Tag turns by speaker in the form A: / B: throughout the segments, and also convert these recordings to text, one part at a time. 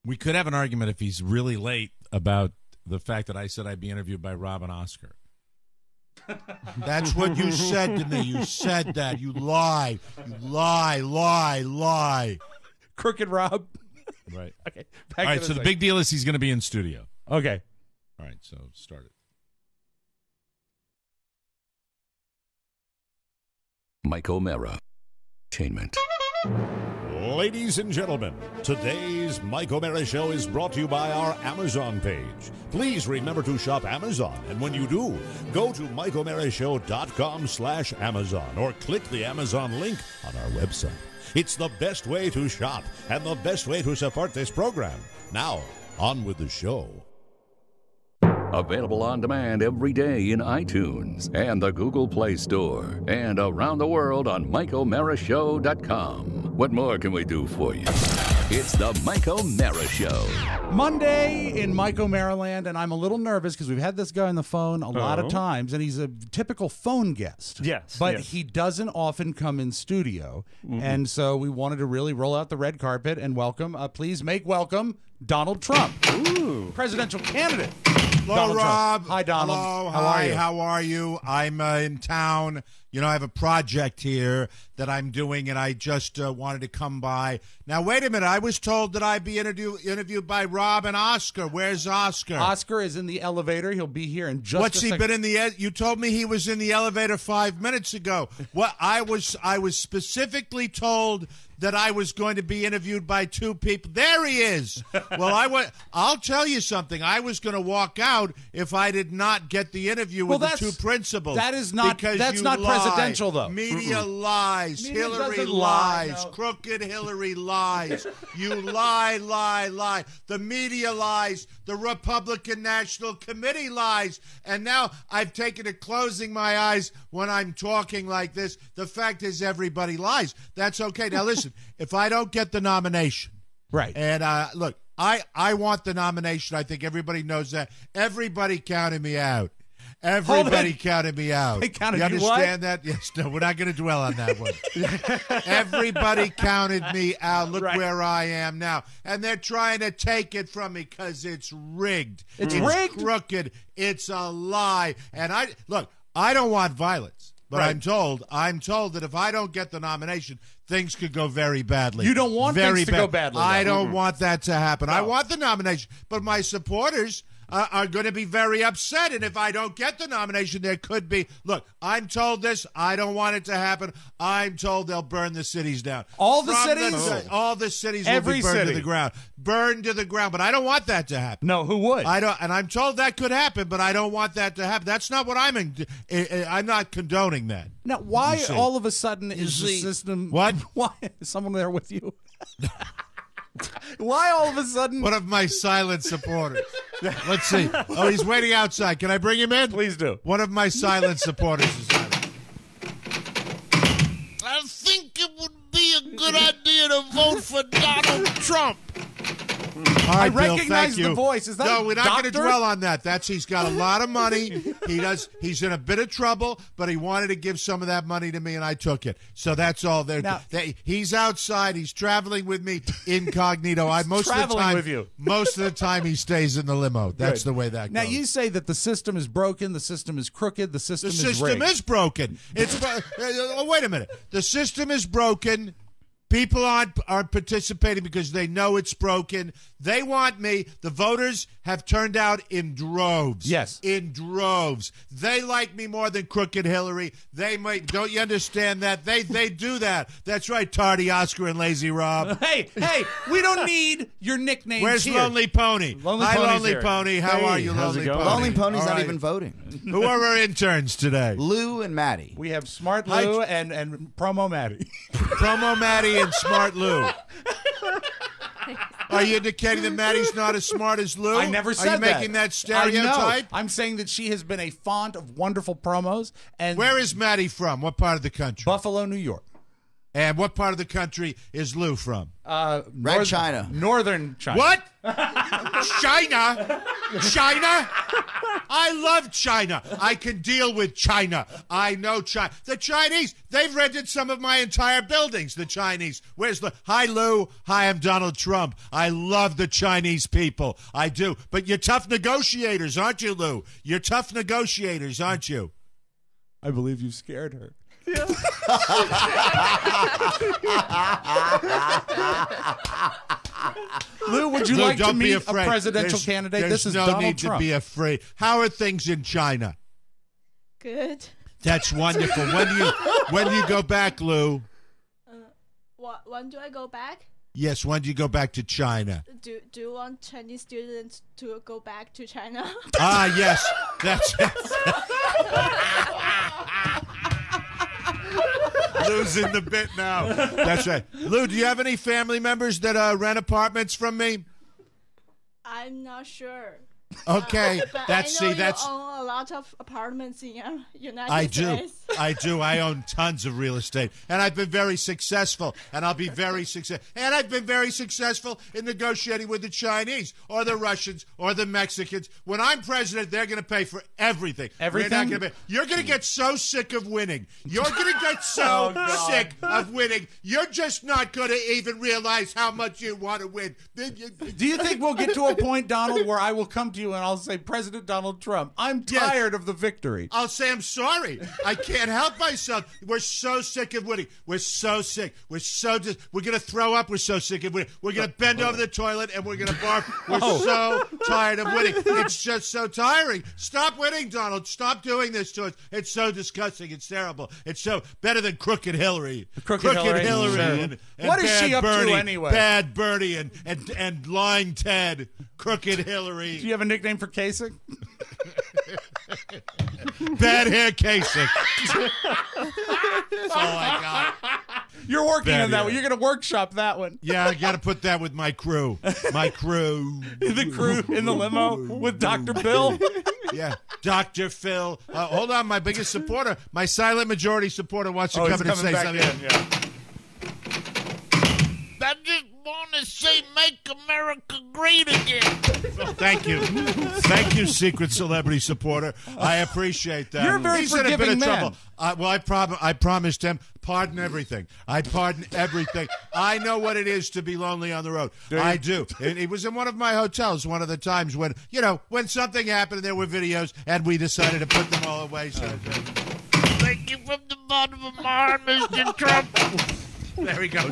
A: We could have an argument if he's really late about the fact that I said I'd be interviewed by Rob and Oscar.
B: That's what you said to me. You said that. You lie. You lie.
C: Crooked Rob.
A: Right.
C: Okay.
A: All right, so the big deal is he's going to be in studio.
C: Okay.
A: All right, so start it.
D: Mike O'Mara, Entertainment.
E: Ladies and gentlemen, today's Mike O'Mara Show is brought to you by our Amazon page. Please remember to shop Amazon, and when you do, go to MikeO'MaraShow.com/Amazon or click the Amazon link on our website. It's the best way to shop and the best way to support this program. Now, on with the show.
D: Available on demand every day in iTunes and the Google Play Store and around the world on MikeO'MaraShow.com. What more can we do for you? It's the Mike O'Mara Show.
C: Monday in Mike O'Mara land, and I'm a little nervous because we've had this guy on the phone a lot of times, and he's a typical phone guest.
F: Yes.
C: But he doesn't often come in studio, and so we wanted to really roll out the red carpet and welcome, please make welcome, Donald Trump.
F: Ooh.
C: Presidential candidate.
B: Hello,
C: Donald
B: Rob.
C: Trump. Hi, Donald.
B: Hello.
C: How are you?
B: How are you? I'm in town. You know, I have a project here that I'm doing, and I just wanted to come by. Now, wait a minute. I was told that I'd be interviewed by Rob and Oscar. Where's Oscar?
C: Oscar is in the elevator. He'll be here in just
B: What's
C: a
B: he
C: second.
B: been in the? You told me he was in the elevator 5 minutes ago. What I was specifically told that I was going to be interviewed by two people. There he is. Well, I'll tell you something. I was going to walk out if I did not get the interview with the two principals.
C: That is not. That's not presidential, though.
B: Media lies.
C: Media
B: Hillary
C: doesn't
B: lies.
C: lie, no.
B: Crooked Hillary lies. You lie. The media lies. The Republican National Committee lies. And now I've taken to closing my eyes when I'm talking like this. The fact is everybody lies. That's okay. Now listen, if I don't get the nomination,
C: right?
B: And look, I want the nomination. I think everybody knows that. Everybody counted me out. Everybody counted me out.
C: They counted
B: you understand
C: what?
B: that? Yes. No, we're not going to dwell on that one. Everybody counted me out. Look where I am now. And they're trying to take it from me because it's rigged.
C: It's rigged?
B: Crooked. It's a lie. And I don't want violence. But I'm told that if I don't get the nomination, things could go very badly.
C: You don't want things to go badly.
B: I don't want that to happen. No. I want the nomination. But my supporters are going to be very upset. And if I don't get the nomination, there could be. Look, I'm told this. I don't want it to happen. I'm told they'll burn the cities down.
C: All the cities?
B: All the cities
C: Every
B: will be burned
C: city.
B: to the ground. Burned to the ground. But I don't want that to happen.
C: No, who would?
B: I don't. And I'm told that could happen, but I don't want that to happen. That's not what I'm not condoning that.
C: Now, why all of a sudden is the system...
B: What?
C: Why? Is someone there with you? Why all of a sudden...
B: One of my silent supporters. Let's see. Oh, he's waiting outside. Can I bring him in?
C: Please do.
B: One of my silent supporters is on.
G: I think it would be a good idea to vote for Donald Trump.
B: All right,
C: I
B: Bill,
C: recognize
B: thank you.
C: the voice. Is that
B: no, we're not going to
C: doctor?
B: dwell on that. He's got a lot of money. He's in a bit of trouble, but he wanted to give some of that money to me, and I took it. So that's all there. He's outside. He's traveling with me incognito. Most of the time he stays in the limo. That's the way that goes.
C: Now you say that the system is broken, the system is crooked, the system is rigged.
B: The system is broken. Wait a minute. The system is broken. People aren't participating because they know it's broken. They want me. The voters have turned out in droves.
C: Yes.
B: In droves. They like me more than Crooked Hillary. Don't you understand that? They do that. That's right, Tardy Oscar and Lazy Rob.
C: Hey, we don't need your nickname.
B: Where's
C: here.
B: Lonely Pony? Hi, Lonely Pony. How are you,
F: how's
B: Lonely
F: it going?
B: Pony?
H: Lonely Pony's
B: All
H: not
B: right.
H: even voting.
B: Who are our interns today?
H: Lou and Maddie.
C: We have Smart Lou and Promo Maddie.
B: Promo Maddie and Smart Lou. Are you indicating that Maddie's not as smart as Lou?
C: I never said that.
B: Are you making that stereotype?
C: I'm saying that she has been a font of wonderful promos. And
B: where is Maddie from? What part of the country?
C: Buffalo, New York.
B: And what part of the country is Lou from?
H: Red China.
C: Northern China.
B: What? China? China? I love China. I can deal with China. I know China. The Chinese, they've rented some of my entire buildings, the Chinese. Where's the... Hi, Lou. Hi, I'm Donald Trump. I love the Chinese people. I do. But you're tough negotiators, aren't you, Lou? You're tough negotiators, aren't you?
C: I believe you've scared her. Lou, would you
B: Lou,
C: like to
B: don't be
C: meet a
B: afraid.
C: presidential candidate? This is
B: no
C: Donald
B: need
C: Trump.
B: to be afraid. How are things in China?
F: Good.
B: That's wonderful. When do you go back, Lou?
F: When do I go back?
B: Yes, when do you go back to China?
F: Do you want Chinese students to go back to China?
B: Ah, yes. That's Lou's in the bit now. That's right. Lou, do you have any family members that rent apartments from me?
F: I'm not sure.
B: Okay,
F: But
B: that's
F: I know
B: that's.
F: you own a lot of apartments in United
B: I do.
F: States.
B: I do. I own tons of real estate, and I've been very successful, and I'll be very successful. And I've been very successful in negotiating with the Chinese or the Russians or the Mexicans. When I'm president, they're going to pay for everything.
C: Everything?
B: We're not gonna pay. You're going to get so sick of winning. You're going to get so sick of winning. You're just not going to even realize how much you want to win.
C: Do you think we'll get to a point, Donald, where I will come to you and I'll say, President Donald Trump, I'm tired of the victory.
B: I'll say I'm sorry. I can't help myself. We're so sick of winning. We're so sick. We're going to throw up. We're so sick of winning. We're going to bend over the toilet and we're going to barf. We're so tired of winning. It's just so tiring. Stop winning, Donald. Stop doing this to us. It's so disgusting. It's terrible. It's so better than Crooked Hillary.
C: Crooked Hillary.
B: Hillary.
C: Sure.
B: And
C: What is
B: Bad
C: she up to
B: Bernie,
C: anyway?
B: Bad Bernie and Lying Ted. Crooked Hillary.
C: Do you have a nickname for Kasich?
B: Bad hair Kasich. That's all I got.
C: You're working
B: Bad
C: on that
B: hair.
C: one. You're going to workshop that one.
B: Yeah, I got to put that with my crew. My crew.
C: The crew in the limo with Dr. Bill.
B: Yeah, Dr. Phil. Hold on, my biggest supporter, my silent majority supporter wants to come
C: he's
B: in and say
C: coming back
B: something.
C: in, yeah.
G: I just want to say, make America great again.
B: Thank you. Thank you, secret celebrity supporter. I appreciate that.
C: You're a very
B: He's in a bit
C: forgiving
B: of
C: man.
B: trouble. Well, I promised him pardon everything. I pardon everything. I know what it is to be lonely on the road. I do. It was in one of my hotels one of the times when, when something happened and there were videos and we decided to put them all away. So
G: Thank you from the bottom of my heart, Mr. Trump.
B: there he goes.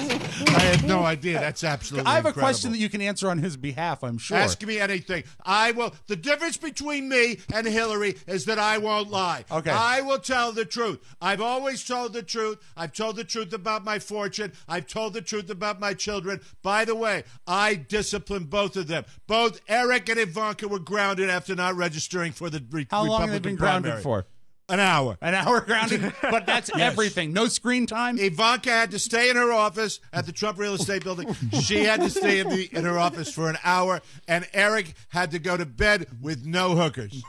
B: I had no idea. That's absolutely
C: I have a
B: incredible.
C: question that you can answer on his behalf, I'm sure.
B: Ask me anything. I will. The difference between me and Hillary is that I won't lie.
C: Okay.
B: I will tell the truth. I've always told the truth. I've told the truth about my fortune. I've told the truth about my children. By the way, I disciplined both of them. Both Eric and Ivanka were grounded after not registering for the
C: How
B: Republican
C: long have they been grounded
B: primary.
C: for?
B: An hour.
C: An hour grounded? But that's everything. No screen time?
B: Ivanka had to stay in her office at the Trump Real Estate Building. She had to stay in her office for an hour, and Eric had to go to bed with no hookers.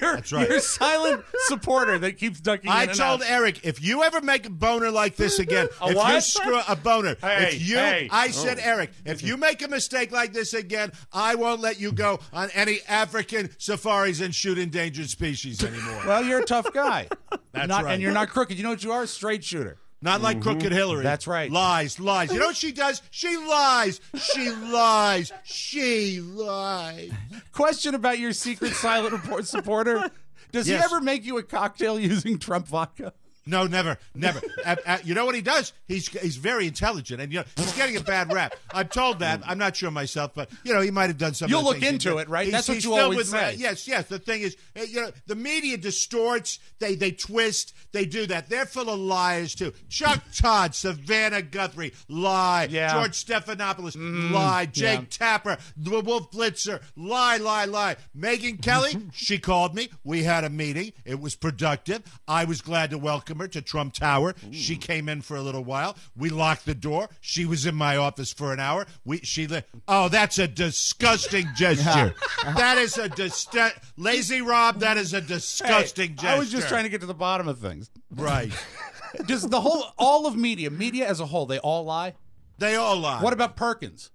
B: That's right.
C: You're a silent supporter that keeps ducking in
B: I
C: and
B: told
C: out.
B: Eric, if you ever make a boner like this again, if you
C: what?
B: screw a boner,
C: Hey.
B: I said, Eric, if you make a mistake like this again, I won't let you go on any African safaris and shoot endangered species anymore.
C: Well, you're a tough guy.
B: That's
C: Not-
B: right.
C: And you're not crooked. You know what you are? A straight shooter.
B: Not like Crooked Hillary.
C: That's right.
B: Lies. You know what she does? She lies. She lies. She lies.
C: Question about your secret silent report supporter. Does
B: Yes.
C: he ever make you a cocktail using Trump vodka?
B: No, never. You know what he does? He's very intelligent, and he's getting a bad rap. I'm told that. I'm not sure myself, but he might have done something.
C: You'll look into it, right? That's what you always say.
B: Yes. The thing is, the media distorts. They twist. They do that. They're full of liars too. Chuck Todd, Savannah Guthrie, lie.
C: Yeah.
B: George Stephanopoulos, lie. Jake Tapper, the Wolf Blitzer, lie. Megyn Kelly, she called me. We had a meeting. It was productive. I was glad to welcome her to Trump Tower. She came in for a little while. We locked the door. She was in my office for an hour. Oh, that's a disgusting gesture. That is lazy Rob. That is a disgusting gesture.
C: I was just trying to get to the bottom of things.
B: Right.
C: Does all of media as a whole, they all lie?
B: They all lie.
C: What about Perkins?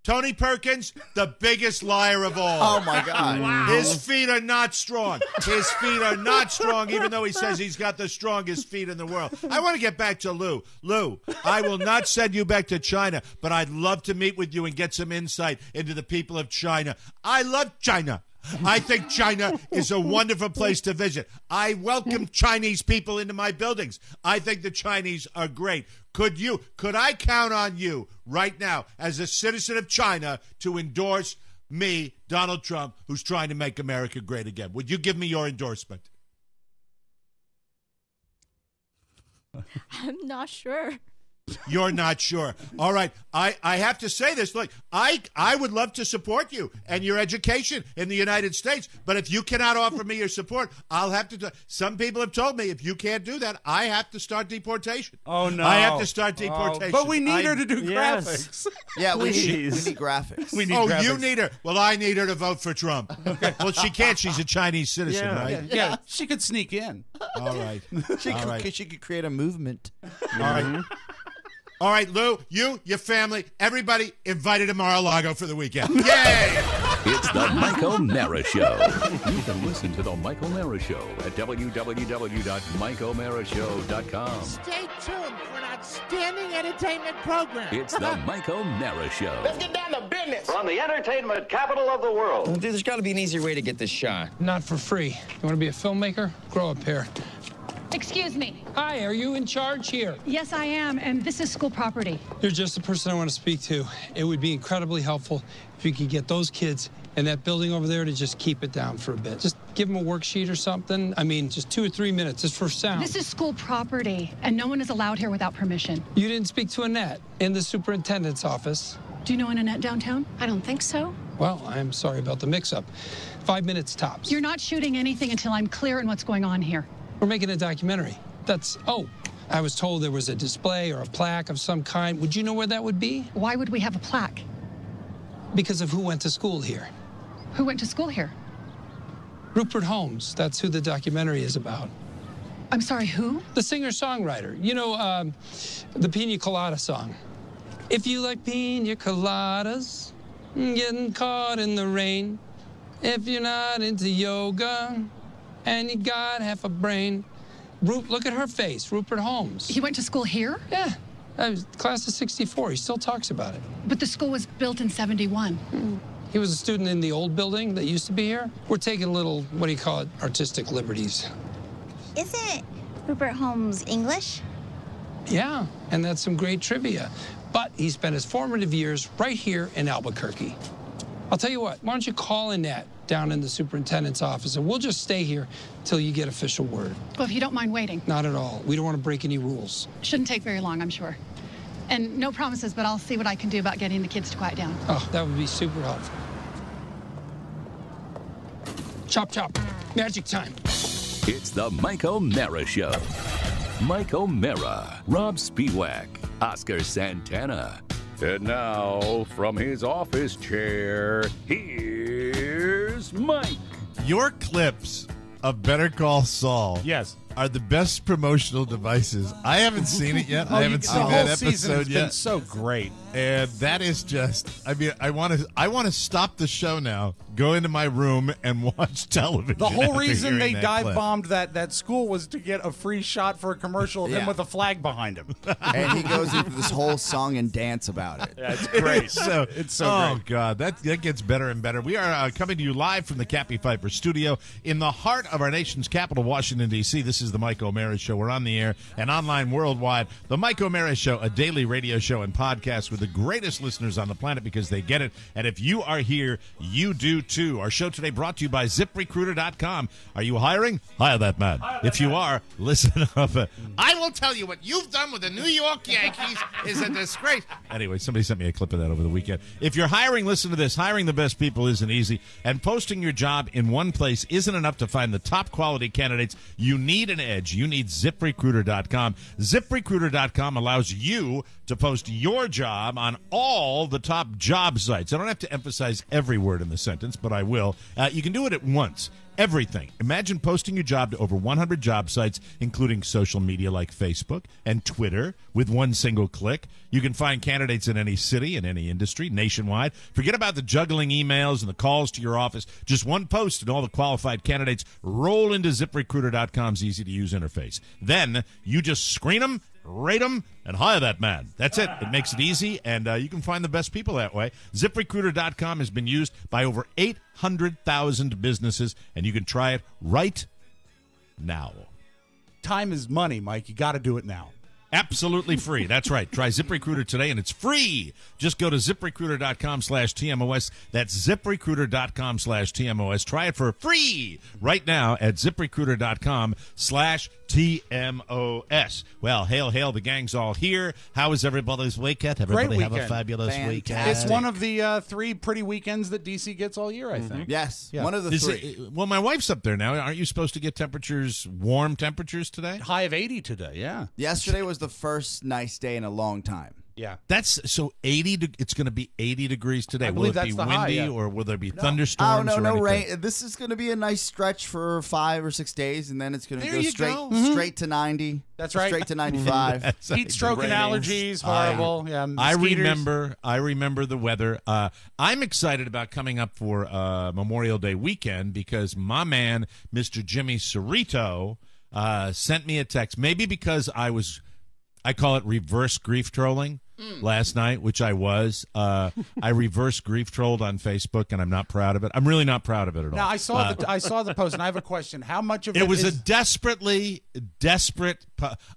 B: Tony Perkins, the biggest liar of all.
H: Oh, my God.
B: His feet are not strong. His feet are not strong, even though he says he's got the strongest feet in the world. I want to get back to Lou. Lou, I will not send you back to China, but I'd love to meet with you and get some insight into the people of China. I love China. I think China is a wonderful place to visit. I welcome Chinese people into my buildings. I think the Chinese are great. Could I count on you right now as a citizen of China to endorse me, Donald Trump, who's trying to make America great again? Would you give me your endorsement?
F: I'm not sure.
B: You're not sure. All right. I have to say this. Look, I would love to support you and your education in the United States. But if you cannot offer me your support, I'll have to. Some people have told me if you can't do that, I have to start deportation.
C: Oh, no.
B: I have to start deportation.
C: But we need her to do
I: Yes.
C: graphics.
H: Yeah, we need graphics.
C: We need
B: Oh,
C: graphics.
B: you need her. Well, I need her to vote for Trump. Well, she can't. She's a Chinese citizen,
I: Yeah.
B: right?
C: Yeah, she could sneak in.
B: All right.
H: She could create a movement.
B: All right. All right, Lou, you, your family, everybody invited to Mar-a-Lago for the weekend. Yay!
D: It's the Mike O'Mara Show. You can listen to the Mike O'Mara Show at www.mikeomarashow.com.
G: Stay tuned for an outstanding entertainment program.
D: It's the Mike O'Mara Show.
G: Let's get down to business.
J: From the entertainment capital of the world.
K: Dude, there's got to be an easier way to get this shot.
L: Not for free. You want to be a filmmaker? Grow up here.
M: Excuse me.
L: Hi, are you in charge here?
M: Yes, I am, and this is school property.
L: You're just the person I want to speak to. It would be incredibly helpful if you could get those kids in that building over there to just keep it down for a bit. Just give them a worksheet or something. I mean, just 2 or 3 minutes, just for sound.
M: This is school property, and no one is allowed here without permission.
L: You didn't speak to Annette in the superintendent's office.
M: Do you know an Annette downtown? I don't think so.
L: Well, I'm sorry about the mix-up. 5 minutes tops.
M: You're not shooting anything until I'm clear on what's going on here.
L: We're making a documentary. I was told there was a display or a plaque of some kind. Would you know where that would be?
M: Why would we have a plaque?
L: Because of who went to school here.
M: Who went to school here?
L: Rupert Holmes. That's who the documentary is about.
M: I'm sorry, who?
L: The singer-songwriter. You know, the Pina Colada song. If you like pina coladas, getting caught in the rain. If you're not into yoga, and you got half a brain. Look at her face, Rupert Holmes.
M: He went to school here?
L: Yeah, class of '64. He still talks about it.
M: But the school was built in '71.
L: He was a student in the old building that used to be here. We're taking a little, what do you call it, artistic liberties.
N: Isn't Rupert Holmes English?
L: Yeah, and that's some great trivia. But he spent his formative years right here in Albuquerque. I'll tell you what, why don't you call Annette down in the superintendent's office, and we'll just stay here till you get official word.
M: Well, if you don't mind waiting.
L: Not at all. We don't want to break any rules.
M: Shouldn't take very long, I'm sure. And no promises, but I'll see what I can do about getting the kids to quiet down.
L: Oh, that would be super helpful. Chop, chop. Magic time.
D: It's the Mike O'Mara Show. Mike O'Mara, Rob Spiewak, Oscar Santana. And now, from his office chair, here's Mike.
A: Your clips of Better Call Saul are the best promotional devices. I haven't seen it yet. I haven't seen that episode yet.
C: Been so great.
A: And that is just, I mean, I want to stop the show now, go into my room and watch television.
C: The whole
A: after
C: reason they
A: hearing that clip.
C: dive bombed that school was to get a free shot for a commercial of him with a flag behind him.
H: And he goes into this whole song and dance about it.
C: That's great.
A: It's so
C: great.
A: God, that gets better and better. We are coming to you live from the Cappy Pfeiffer studio in the heart of our nation's capital, Washington, D.C. This is the Mike O'Mara Show. We're on the air and online worldwide. The Mike O'Mara Show, a daily radio show and podcast with the greatest listeners on the planet because they get it. And if you are here, you do too. Our show today brought to you by ZipRecruiter.com. Are you hiring? Hire that man. If you are, listen up.
B: I will tell you what you've done with the New York Yankees is a disgrace.
A: Anyway, somebody sent me a clip of that over the weekend. If you're hiring, listen to this. Hiring the best people isn't easy, and posting your job in one place isn't enough to find the top quality candidates. You need an edge. You need ZipRecruiter.com. ZipRecruiter.com allows you to post your job on all the top job sites. I don't have to emphasize every word in the sentence, but I will. You can do it at once. everything. Imagine posting your job to over 100 job sites, including social media like Facebook and Twitter, with one single click. You can find candidates in any city, in any industry, nationwide. Forget about the juggling emails and the calls to your office. Just one post and all the qualified candidates roll into ZipRecruiter.com's easy-to-use interface. Then you just screen them, rate them, and hire that man. That's it. It makes it easy, and you can find the best people that way. ZipRecruiter.com has been used by over 800,000 businesses, and you can try it right now.
C: Time is money, Mike. You got to do it now.
A: Absolutely free. That's right. Try ZipRecruiter today, and it's free. Just go to ZipRecruiter.com/TMOS. That's ZipRecruiter.com/TMOS. Try it for free right now at ZipRecruiter.com/TMOS. Well, hail, the gang's all here. How is everybody's weekend? Everybody
C: Great
A: have a
C: weekend.
A: fabulous weekend.
C: It's one of the 3 pretty weekends that D.C. gets all year, I think.
H: Yes,
C: Yeah.
H: one of the 3.
A: Well, my wife's up there now. Aren't you supposed to get warm temperatures today?
C: High of 80 today, yeah.
H: Yesterday was the first nice day in a long time.
C: Yeah.
A: That's so 80. It's going to be 80 degrees today.
C: I
A: Will
C: believe
A: it be
C: that's the
A: windy
C: high, yeah.
A: or will there be
H: Oh,
A: thunderstorms?
H: no,
A: or
H: no
A: anything?
H: rain. This is going to be a nice stretch for 5 or 6 days, and then it's going to
C: There
H: go
C: you
H: straight
C: go. Mhm.
H: straight to 90.
C: That's right.
H: Straight to 95.
C: Heat stroke and allergies, horrible. Yeah,
A: I
C: mosquitoes.
A: remember the weather. I'm excited about coming up for Memorial Day weekend because my man, Mr. Jimmy Cerrito, sent me a text. Maybe because I call it reverse grief trolling last night, which I was. I reverse grief trolled on Facebook, and I'm not proud of it. I'm really not proud of it at all.
C: Now, I saw the post, and I have a question. How much of
A: it was
C: is...
A: a desperate.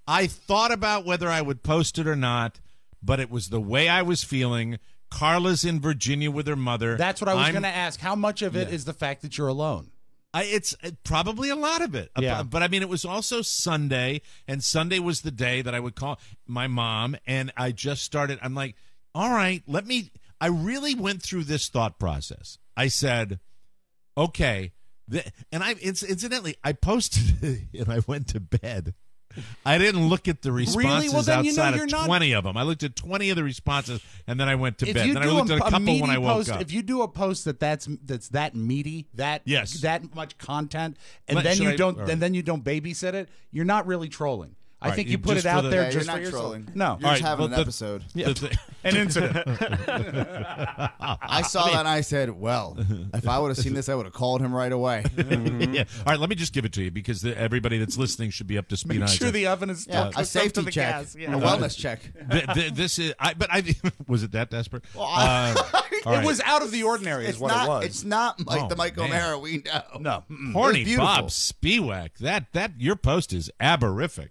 A: I thought about whether I would post it or not, but it was the way I was feeling. Carla's in Virginia with her mother.
C: That's what I was going to ask. How much of it is the fact that you're alone?
A: It's probably a lot of it.
C: Yeah.
A: But, I mean, it was also Sunday, and Sunday was the day that I would call my mom, and I just started. I'm like, all right, I really went through this thought process. I said, okay, incidentally, I posted it, and I went to bed. I didn't look at the responses
C: Well, then,
A: outside
C: you're
A: of
C: not...
A: 20 of them. I looked at 20 of the responses, and then I went to bed. Then I
C: do
A: looked at a couple when I woke
C: post,
A: up.
C: If you do a post that's that meaty, that much content, and then you don't babysit it, you're not really trolling. I think you put it out there just for yourself.
H: Trolling.
C: No,
H: you're just having an episode.
C: Yeah. An incident.
H: I saw that and I said, well, if I would have seen this, I would have called him right away.
A: Yeah. All right, let me just give it to you because everybody that's listening should be up to speed
C: Make
A: on
C: sure
A: it.
C: the oven is still
H: a safety
C: to the
H: check,
C: gas. Yeah.
H: a wellness check.
A: This is, was it that desperate?
C: It was out of the ordinary, is what it was.
H: It's not like the Mike O'Mara we know.
C: No,
A: Horny Bob Spiewak. That your post is aberific.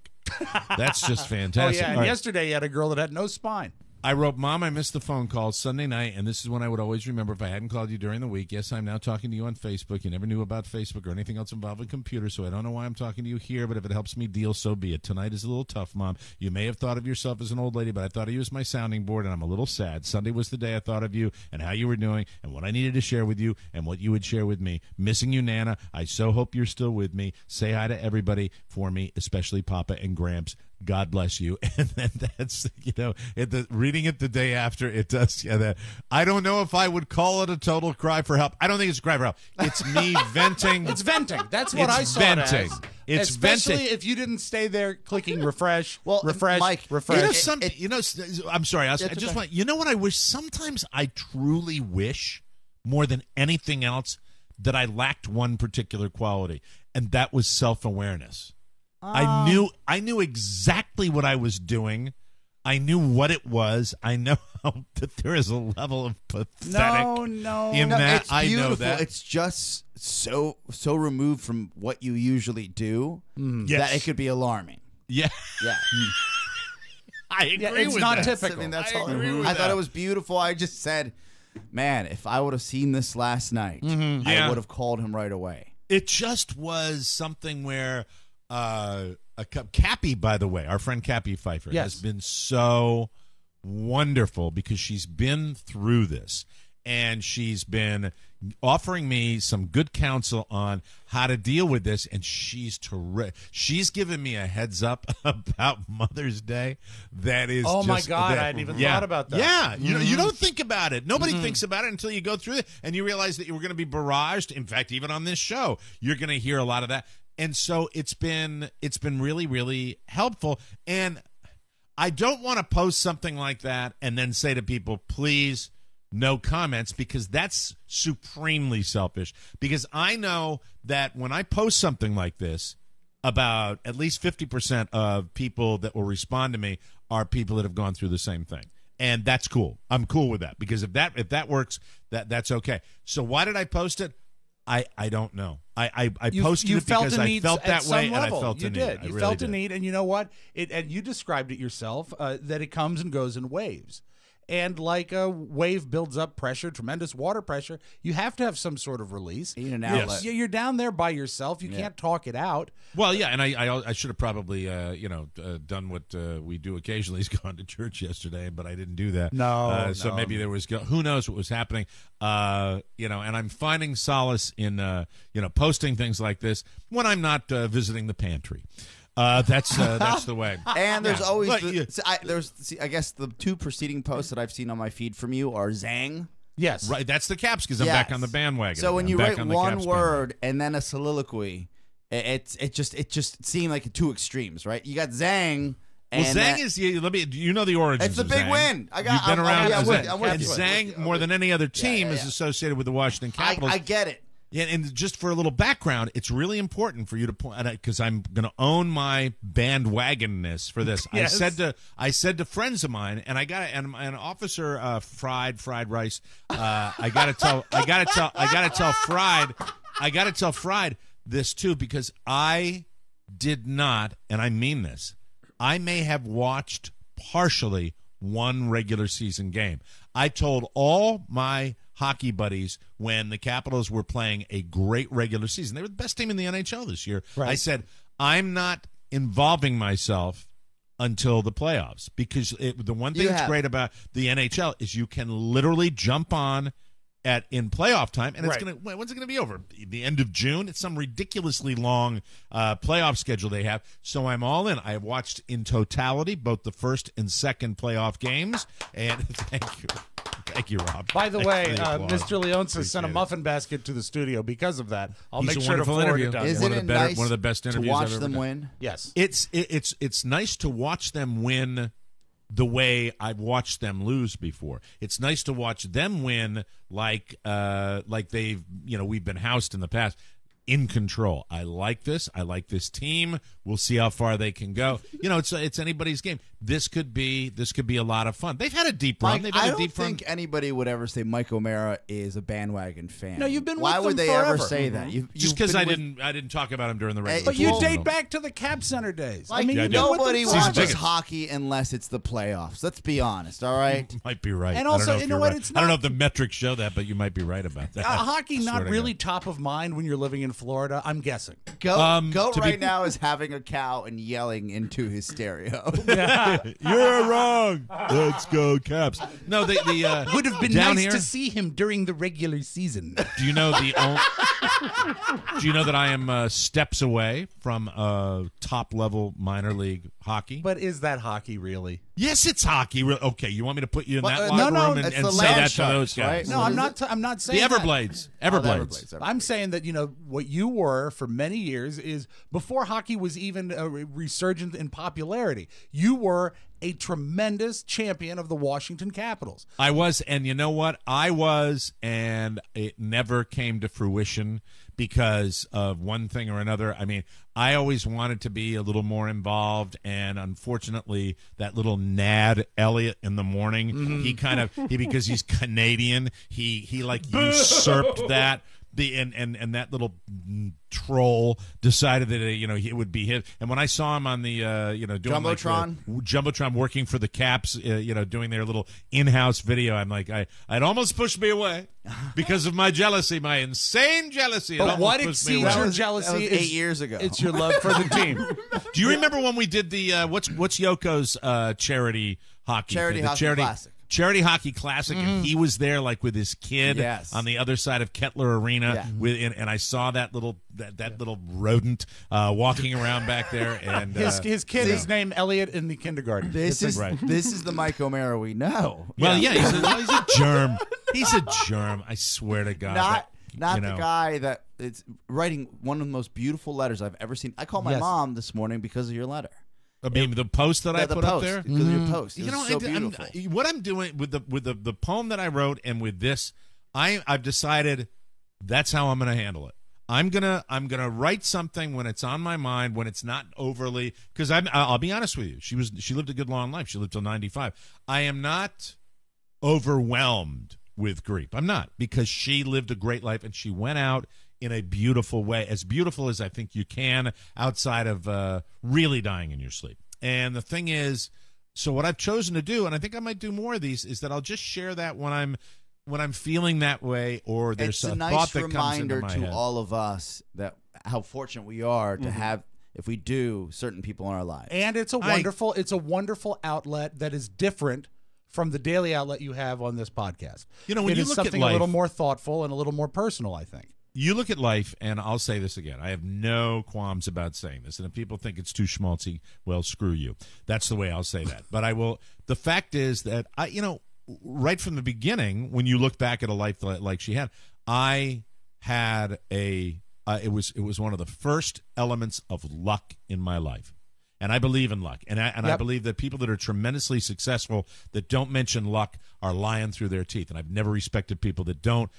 A: That's just fantastic.
C: Oh, yeah. And yesterday you had a girl that had no spine.
A: I wrote, Mom, I missed the phone call Sunday night, and this is when I would always remember if I hadn't called you during the week. Yes, I'm now talking to you on Facebook. You never knew about Facebook or anything else involving computers, so I don't know why I'm talking to you here, but if it helps me deal, so be it. Tonight is a little tough, Mom. You may have thought of yourself as an old lady, but I thought of you as my sounding board, and I'm a little sad. Sunday was the day I thought of you and how you were doing and what I needed to share with you and what you would share with me. Missing you, Nana. I so hope you're still with me. Say hi to everybody for me, especially Papa and Gramps. God bless you. And then that's, reading it the day after, it does. Yeah, that. I don't know if I would call it a total cry for help. I don't think it's a cry for help. It's me venting.
C: It's venting. That's what I saw
A: venting.
C: it as.
A: It's
C: Especially
A: venting.
C: if you didn't stay there clicking refresh,
H: Well,
C: refresh,
H: Mike,
C: refresh.
A: I'm sorry. I just want, you know what I wish? Sometimes I truly wish more than anything else that I lacked one particular quality, and that was self-awareness. I knew exactly what I was doing. I knew what it was. I know that there is a level of pathetic in that.
H: It's
A: I
H: beautiful.
A: know that.
H: It's just so removed from what you usually do that it could be alarming.
A: Yeah.
H: Yeah.
A: I agree
C: it's
A: with
C: not
A: that.
C: typical.
H: I mean, that's
A: I
H: all.
A: agree with
H: I thought
A: that.
H: it was beautiful. I just said, man, if I would have seen this last night,
A: Yeah.
H: I would have called him right away.
A: It just was something where Cappy, by the way, our friend Cappy Pfeiffer, has been so wonderful because she's been through this. and she's been offering me some good counsel on how to deal with this, and she's terrific. She's given me a heads up about Mother's Day. That is,
C: my God, I hadn't even thought about that.
A: Yeah, you don't think about it. Nobody thinks about it until you go through it, and you realize that you were going to be barraged. In fact, even on this show, you're going to hear a lot of that, and so it's been really, really helpful. And I don't want to post something like that and then say to people, please, no comments, because that's supremely selfish. Because I know that when I post something like this, about at least 50% of people that will respond to me are people that have gone through the same thing. And that's cool. I'm cool with that, because if that works, that's okay. So why did I post it? I don't know. I posted it because I felt that way, and I felt a need.
C: You did. You felt a need, and you know what? And you described it yourself, that it comes and goes in waves. And like a wave builds up pressure, tremendous water pressure, you have to have some sort of release.
H: You need an outlet.
C: Yes. You're down there by yourself. You can't talk it out.
A: Well, yeah, and I should have probably done what we do occasionally, is gone to church yesterday, but I didn't do that. So maybe there was who knows what was happening. And I'm finding solace in posting things like this when I'm not visiting the pantry. That's the way.
H: And there's always I guess the two preceding posts that I've seen on my feed from you are Zang.
C: Yes,
A: right. That's the Caps, because I'm back on the bandwagon.
H: So when you write one word and then a soliloquy, it just seemed like two extremes, right? You got Zang.
A: Well, Zang is you know the origins.
H: It's a
A: of
H: big
A: Zang.
H: win.
A: You've been around.
H: And
A: Zang, more than any other team, is associated with the Washington Capitals.
H: I get it.
A: Yeah, and just for a little background, it's really important for you to point, because I'm going to own my bandwagonness for this.
C: Yes.
A: I said to friends of mine, and I got an officer fried rice. I got to tell Fried this too, because I did not, and I mean this, I may have watched partially one regular season game. I told all my hockey buddies when the Capitals were playing a great regular season. They were the best team in the NHL this year. Right. I said, I'm not involving myself until the playoffs, because the one thing that's great about the NHL is you can literally jump on in playoff time, and it's when's it gonna be over? The end of June? It's some ridiculously long playoff schedule they have. So I'm all in. I have watched in totality both the first and second playoff games, and thank you, Rob.
C: By the way, Mr. Leonsis sent a muffin basket to the studio because of that. I'll make sure to forward it down.
H: Isn't it nice
A: one of the best interviews
H: to watch
A: I've ever
H: them
A: done.
H: win?
C: Yes,
A: it's nice to watch them win the way I've watched them lose before. It's nice to watch them win like they've we've been housed in the past. In control. I like this. I like this team. We'll see how far they can go. It's anybody's game. This could be a lot of fun. They've had a deep run.
H: I don't think anybody would ever say Mike O'Mara is a bandwagon fan.
C: No, you've been.
H: Why
C: with
H: would
C: them
H: they
C: forever.
H: ever say that?
A: Just because I didn't talk about him during the regular
C: But
A: season.
C: you date back to the Cap Center days.
H: Nobody watches hockey unless it's the playoffs. Let's be honest. All right,
A: you might be right.
C: And also, you know what?
A: I don't know if the metrics show that, but you might be right about that.
C: Hockey not really top of mind when you're living in Florida. I'm guessing.
H: Go right now is having a cow and yelling into his stereo.
A: You're wrong. Let's go Caps. No, the
C: would have been nice to see him during the regular season.
A: Do you know Do you know that I am steps away from top level minor league hockey?
C: But is that hockey really?
A: Yes, it's hockey. Okay, you want me to put you in that locker room and say that to those guys?
C: Right? No, I'm not saying
A: the Everblades.
C: That.
A: Everblades.
C: I'm saying that what you were for many years is before hockey was even a resurgent in popularity. You were a tremendous champion of the Washington Capitals.
A: I was, and you know what? I was, and it never came to fruition because of one thing or another. I mean, I always wanted to be a little more involved, and unfortunately, that little Nad Elliott in the morning, because he's Canadian, he like usurped that. And that little troll decided that it would be his. And when I saw him on the doing Jumbotron working for the Caps, doing their little in-house video, I'm like, I'd almost pushed me away because of my jealousy, my insane jealousy.
C: But what exceeds your jealousy?
H: That was 8 years ago.
C: It's your love for the team.
A: Do you remember when we did the what's Yoko's charity hockey?
H: Charity Hockey Classic.
A: Charity Hockey Classic, and he was there like with his kid on the other side of Kettler Arena, and I saw that little rodent walking around back there, and
C: his kid is named Elliot in the kindergarten.
H: This is the Mike O'Mara we know.
A: Well, he's a germ. He's a germ. I swear to God.
H: Not the guy that is writing one of the most beautiful letters I've ever seen. I called my mom this morning because of your letter.
A: I mean, the post that I put up there?
H: Because of your post. It was so beautiful.
A: What I'm doing with the poem that I wrote and with this, I've decided that's how I'm going to handle it. I'm gonna write something when it's on my mind, when it's not overly, because I'll be honest with you. She lived a good long life. She lived till 95. I am not overwhelmed with grief. I'm not, because she lived a great life and she went out in a beautiful way, as beautiful as I think you can outside of really dying in your sleep. And the thing is, so what I've chosen to do, and I think I might do more of these, is that I'll just share that when I'm feeling that way, or there's
H: a nice
A: thought that comes
H: reminder
A: into my
H: to
A: head.
H: all of us that how fortunate we are to have, if we do, certain people in our lives.
C: And it's a wonderful outlet that is different from the daily outlet you have on this podcast.
A: You know, when
C: it
A: you
C: is
A: look at
C: something
A: life,
C: a little more thoughtful and a little more personal, I think.
A: You look at life, and I'll say this again. I have no qualms about saying this. And if people think it's too schmaltzy, well, screw you. That's the way I'll say that. But I will. The fact is that right from the beginning, when you look back at a life like she had, I had it was one of the first elements of luck in my life. And I believe in luck. And I believe that people that are tremendously successful that don't mention luck are lying through their teeth. And I've never respected people that don't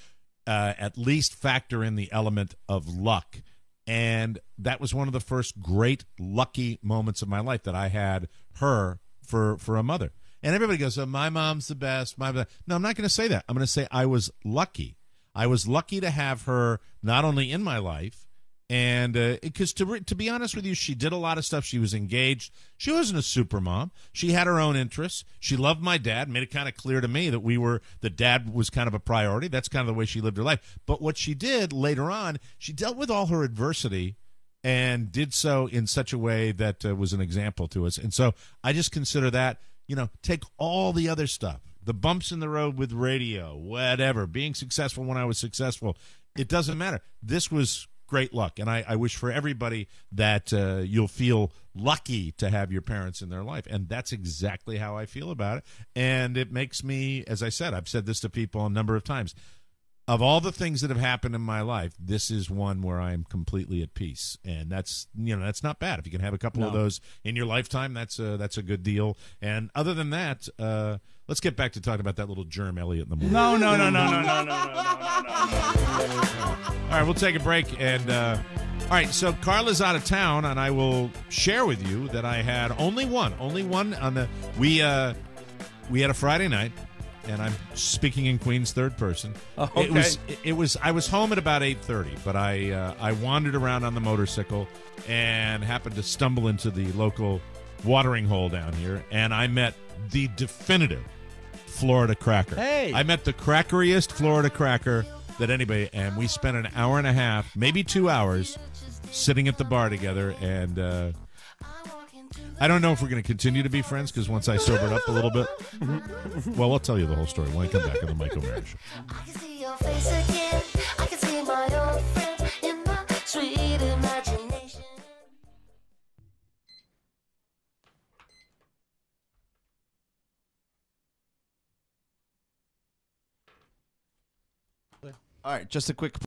A: at least factor in the element of luck. And that was one of the first great lucky moments of my life, that I had her for a mother. And everybody goes, oh, my mom's the best. No, I'm not going to say that. I'm going to say I was lucky. I was lucky to have her not only in my life, and because to be honest with you, she did a lot of stuff. She was engaged. She wasn't a super mom. She had her own interests. She loved my dad, made it kind of clear to me that dad was kind of a priority. That's kind of the way she lived her life. But what she did later on, she dealt with all her adversity and did so in such a way that was an example to us. And so I just consider that, take all the other stuff, the bumps in the road with radio, whatever, being successful when I was successful, it doesn't matter. This was great luck, and I wish for everybody that you'll feel lucky to have your parents in their life, and that's exactly how I feel about it. And it makes me, as I said, I've said this to people a number of times, of all the things that have happened in my life, this is one where I'm completely at peace, and that's not bad. If you can have a couple of those in your lifetime, that's a good deal. And other than that, let's get back to talking about that little germ Elliot in the morning. No. All right, we'll take a break. And all right, so Carla's out of town, and I will share with you that I had only one on the. We had a Friday night, and I'm speaking in Queen's third person.
C: Oh, okay.
A: I was home at about 8:30, but I wandered around on the motorcycle and happened to stumble into the local watering hole down here, and I met the definitive Florida cracker.
C: Hey,
A: I met the crackeriest Florida cracker that anybody, and we spent an hour and a half, maybe 2 hours, sitting at the bar together. And I don't know if we're going to continue to be friends, because once I sobered up a little bit, well, I'll tell you the whole story when I come back on the Mike O'Mara Show.
I: I can see your face again. I can see my old friends in my sweet imagination.
H: All right, just a quick